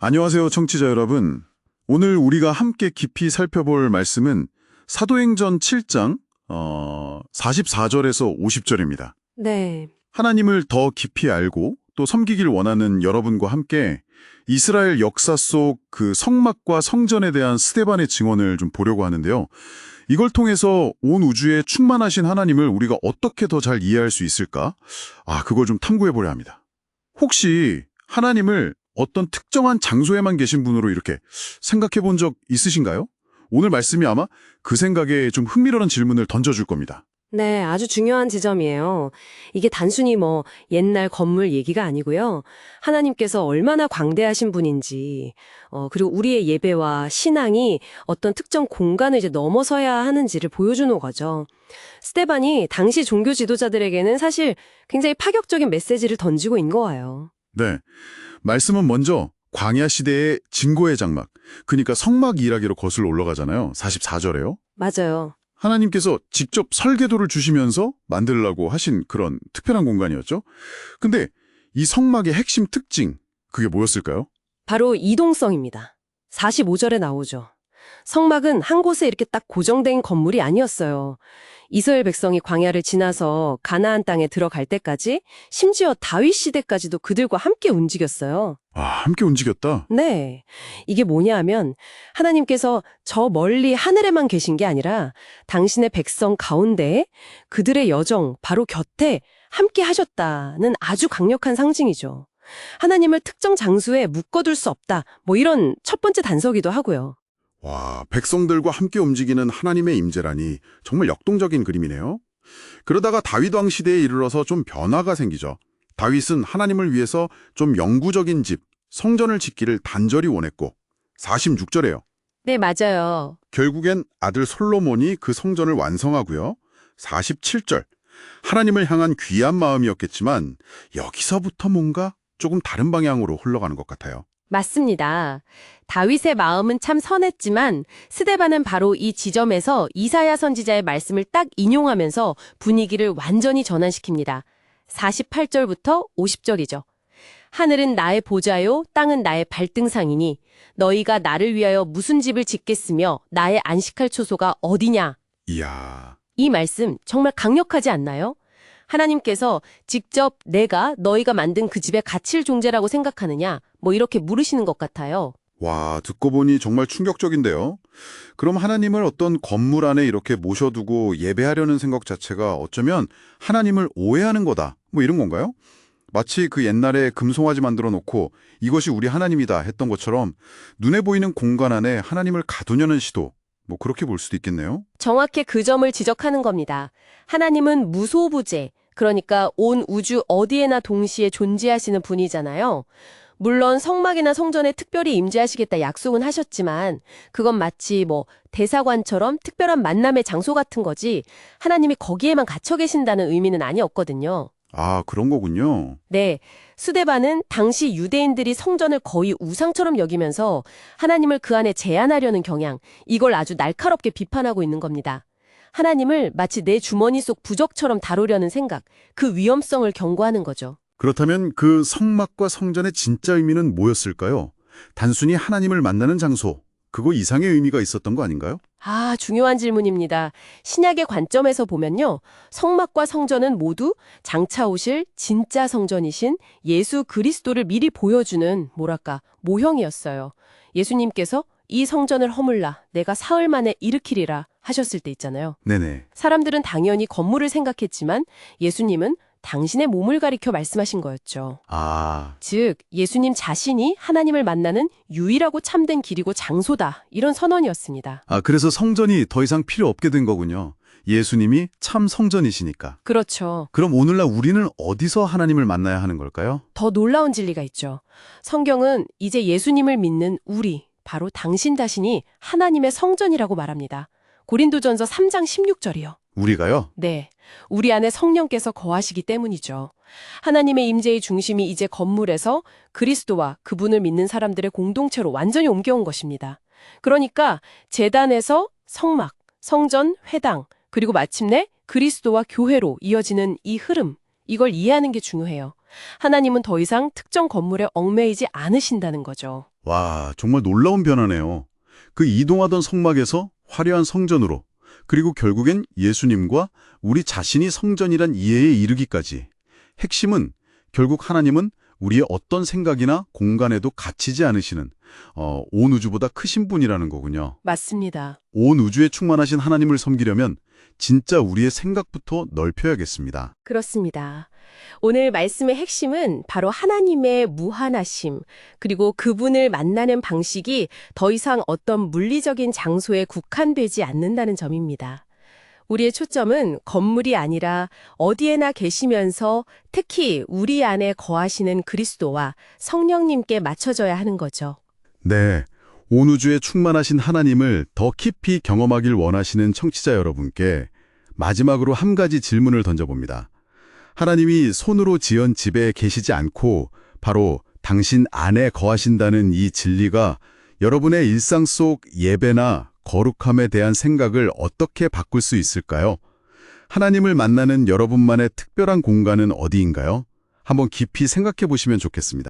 안녕하세요, 청취자 여러분. 오늘 우리가 함께 깊이 살펴볼 말씀은 사도행전 7장 44절에서 50절입니다. 네, 하나님을 더 깊이 알고 또 섬기길 원하는 여러분과 함께 이스라엘 역사 속 그 성막과 성전에 대한 스데반의 증언을 좀 보려고 하는데요. 이걸 통해서 온 우주에 충만하신 하나님을 우리가 어떻게 더 잘 이해할 수 있을까? 그걸 좀 탐구해 보려 합니다. 혹시 하나님을 어떤 특정한 장소에만 계신 분으로 이렇게 생각해 본 적 있으신가요? 오늘 말씀이 아마 그 생각에 좀 흥미로운 질문을 던져줄 겁니다. 네, 아주 중요한 지점이에요. 이게 단순히 옛날 건물 얘기가 아니고요. 하나님께서 얼마나 광대하신 분인지, 그리고 우리의 예배와 신앙이 어떤 특정 공간을 이제 넘어서야 하는지를 보여주는 거죠. 스데반이 당시 종교 지도자들에게는 사실 굉장히 파격적인 메시지를 던지고 있는 거예요. 네, 말씀은 먼저 광야 시대의 증거의 장막, 그러니까 성막 이야기로 거슬러 올라가잖아요. 44절에요. 맞아요. 하나님께서 직접 설계도를 주시면서 만들려고 하신 그런 특별한 공간이었죠. 근데 이 성막의 핵심 특징, 그게 뭐였을까요? 바로 이동성입니다. 45절에 나오죠. 성막은 한 곳에 이렇게 딱 고정된 건물이 아니었어요. 이스라엘 백성이 광야를 지나서 가나안 땅에 들어갈 때까지, 심지어 다윗 시대까지도 그들과 함께 움직였어요. 함께 움직였다. 네. 이게 뭐냐 하면 하나님께서 저 멀리 하늘에만 계신 게 아니라 당신의 백성 가운데 그들의 여정 바로 곁에 함께 하셨다는 아주 강력한 상징이죠. 하나님을 특정 장소에 묶어둘 수 없다. 이런 첫 번째 단서기도 하고요. 백성들과 함께 움직이는 하나님의 임재라니 정말 역동적인 그림이네요. 그러다가 다윗 왕 시대에 이르러서 좀 변화가 생기죠. 다윗은 하나님을 위해서 좀 영구적인 집, 성전을 짓기를 단절히 원했고 46절에요. 네, 맞아요. 결국엔 아들 솔로몬이 그 성전을 완성하고요. 47절. 하나님을 향한 귀한 마음이었겠지만 여기서부터 뭔가 조금 다른 방향으로 흘러가는 것 같아요. 맞습니다. 다윗의 마음은 참 선했지만 스데반은 바로 이 지점에서 이사야 선지자의 말씀을 딱 인용하면서 분위기를 완전히 전환시킵니다. 48절부터 50절이죠. 하늘은 나의 보좌요, 땅은 나의 발등상이니 너희가 나를 위하여 무슨 집을 짓겠으며 나의 안식할 초소가 어디냐. 이야. 이 말씀 정말 강력하지 않나요? 하나님께서 직접 내가 너희가 만든 그 집에 갇힐 존재라고 생각하느냐? 이렇게 물으시는 것 같아요. 듣고 보니 정말 충격적인데요. 그럼 하나님을 어떤 건물 안에 이렇게 모셔두고 예배하려는 생각 자체가 어쩌면 하나님을 오해하는 거다. 이런 건가요? 마치 그 옛날에 금송아지 만들어 놓고 이것이 우리 하나님이다 했던 것처럼 눈에 보이는 공간 안에 하나님을 가두려는 시도, 그렇게 볼 수도 있겠네요. 정확히 그 점을 지적하는 겁니다. 하나님은 무소부재, 그러니까 온 우주 어디에나 동시에 존재하시는 분이잖아요. 물론 성막이나 성전에 특별히 임재하시겠다 약속은 하셨지만 그건 마치 대사관처럼 특별한 만남의 장소 같은 거지 하나님이 거기에만 갇혀 계신다는 의미는 아니었거든요. 그런 거군요. 네, 스데반은 당시 유대인들이 성전을 거의 우상처럼 여기면서 하나님을 그 안에 제한하려는 경향, 이걸 아주 날카롭게 비판하고 있는 겁니다. 하나님을 마치 내 주머니 속 부적처럼 다루려는 생각, 그 위험성을 경고하는 거죠. 그렇다면 그 성막과 성전의 진짜 의미는 뭐였을까요? 단순히 하나님을 만나는 장소, 그거 이상의 의미가 있었던 거 아닌가요? 중요한 질문입니다. 신약의 관점에서 보면요. 성막과 성전은 모두 장차 오실 진짜 성전이신 예수 그리스도를 미리 보여주는 모형이었어요. 예수님께서 이 성전을 허물라 내가 사흘 만에 일으키리라 하셨을 때 있잖아요. 네네. 사람들은 당연히 건물을 생각했지만 예수님은 당신의 몸을 가리켜 말씀하신 거였죠. 즉 예수님 자신이 하나님을 만나는 유일하고 참된 길이고 장소다. 이런 선언이었습니다. 그래서 성전이 더 이상 필요 없게 된 거군요. 예수님이 참 성전이시니까. 그렇죠. 그럼 오늘날 우리는 어디서 하나님을 만나야 하는 걸까요? 더 놀라운 진리가 있죠. 성경은 이제 예수님을 믿는 우리, 바로 당신 자신이 하나님의 성전이라고 말합니다. 고린도전서 3장 16절이요. 우리가요? 네, 우리 안에 성령께서 거하시기 때문이죠. 하나님의 임재의 중심이 이제 건물에서 그리스도와 그분을 믿는 사람들의 공동체로 완전히 옮겨온 것입니다. 그러니까 제단에서 성막, 성전, 회당, 그리고 마침내 그리스도와 교회로 이어지는 이 흐름, 이걸 이해하는 게 중요해요. 하나님은 더 이상 특정 건물에 얽매이지 않으신다는 거죠. 와, 정말 놀라운 변화네요. 그 이동하던 성막에서 화려한 성전으로, 그리고 결국엔 예수님과 우리 자신이 성전이란 이해에 이르기까지. 핵심은 결국 하나님은 우리의 어떤 생각이나 공간에도 갇히지 않으시는 온 우주보다 크신 분이라는 거군요. 맞습니다. 온 우주에 충만하신 하나님을 섬기려면 진짜 우리의 생각부터 넓혀야겠습니다. 그렇습니다. 오늘 말씀의 핵심은 바로 하나님의 무한하심, 그리고 그분을 만나는 방식이 더 이상 어떤 물리적인 장소에 국한되지 않는다는 점입니다. 우리의 초점은 건물이 아니라 어디에나 계시면서 특히 우리 안에 거하시는 그리스도와 성령님께 맞춰져야 하는 거죠. 네, 온 우주에 충만하신 하나님을 더 깊이 경험하길 원하시는 청취자 여러분께 마지막으로 한 가지 질문을 던져봅니다. 하나님이 손으로 지은 집에 계시지 않고 바로 당신 안에 거하신다는 이 진리가 여러분의 일상 속 예배나 거룩함에 대한 생각을 어떻게 바꿀 수 있을까요? 하나님을 만나는 여러분만의 특별한 공간은 어디인가요? 한번 깊이 생각해 보시면 좋겠습니다.